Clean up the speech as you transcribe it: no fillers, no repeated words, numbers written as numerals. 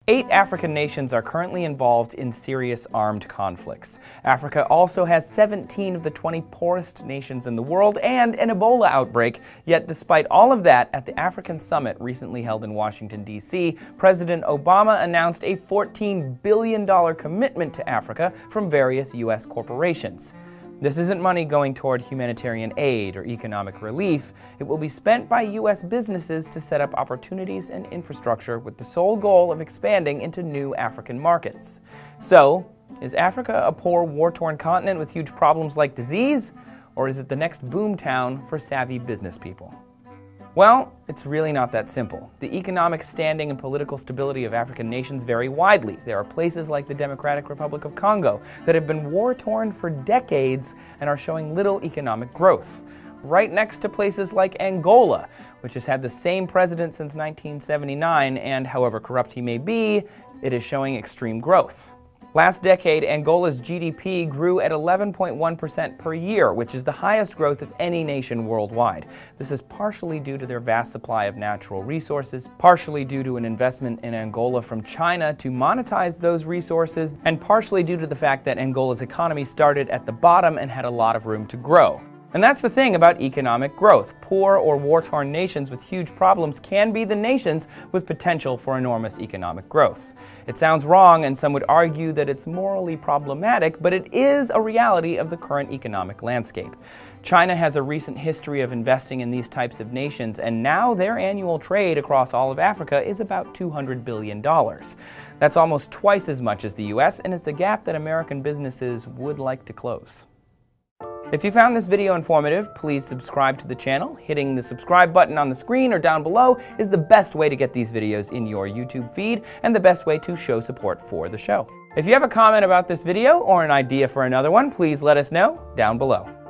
8 African nations are currently involved in serious armed conflicts. Africa also has 17 of the 20 poorest nations in the world and an Ebola outbreak. Yet despite all of that, at the African Summit recently held in Washington, D.C., President Obama announced a $14 billion commitment to Africa from various U.S. corporations. This isn't money going toward humanitarian aid or economic relief. It will be spent by U.S. businesses to set up opportunities and infrastructure with the sole goal of expanding into new African markets. So, is Africa a poor, war-torn continent with huge problems like disease? Or is it the next boomtown for savvy business people? Well, it's really not that simple. The economic standing and political stability of African nations vary widely. There are places like the Democratic Republic of Congo that have been war-torn for decades and are showing little economic growth. Right next to places like Angola, which has had the same president since 1979, and however corrupt he may be, it is showing extreme growth. Last decade, Angola's GDP grew at 11.1% per year, which is the highest growth of any nation worldwide. This is partially due to their vast supply of natural resources, partially due to an investment in Angola from China to monetize those resources, and partially due to the fact that Angola's economy started at the bottom and had a lot of room to grow. And that's the thing about economic growth. Poor or war-torn nations with huge problems can be the nations with potential for enormous economic growth. It sounds wrong, and some would argue that it's morally problematic, but it is a reality of the current economic landscape. China has a recent history of investing in these types of nations, and now their annual trade across all of Africa is about $200 billion. That's almost twice as much as the US, and it's a gap that American businesses would like to close. If you found this video informative, please subscribe to the channel. Hitting the subscribe button on the screen or down below is the best way to get these videos in your YouTube feed and the best way to show support for the show. If you have a comment about this video or an idea for another one, please let us know down below.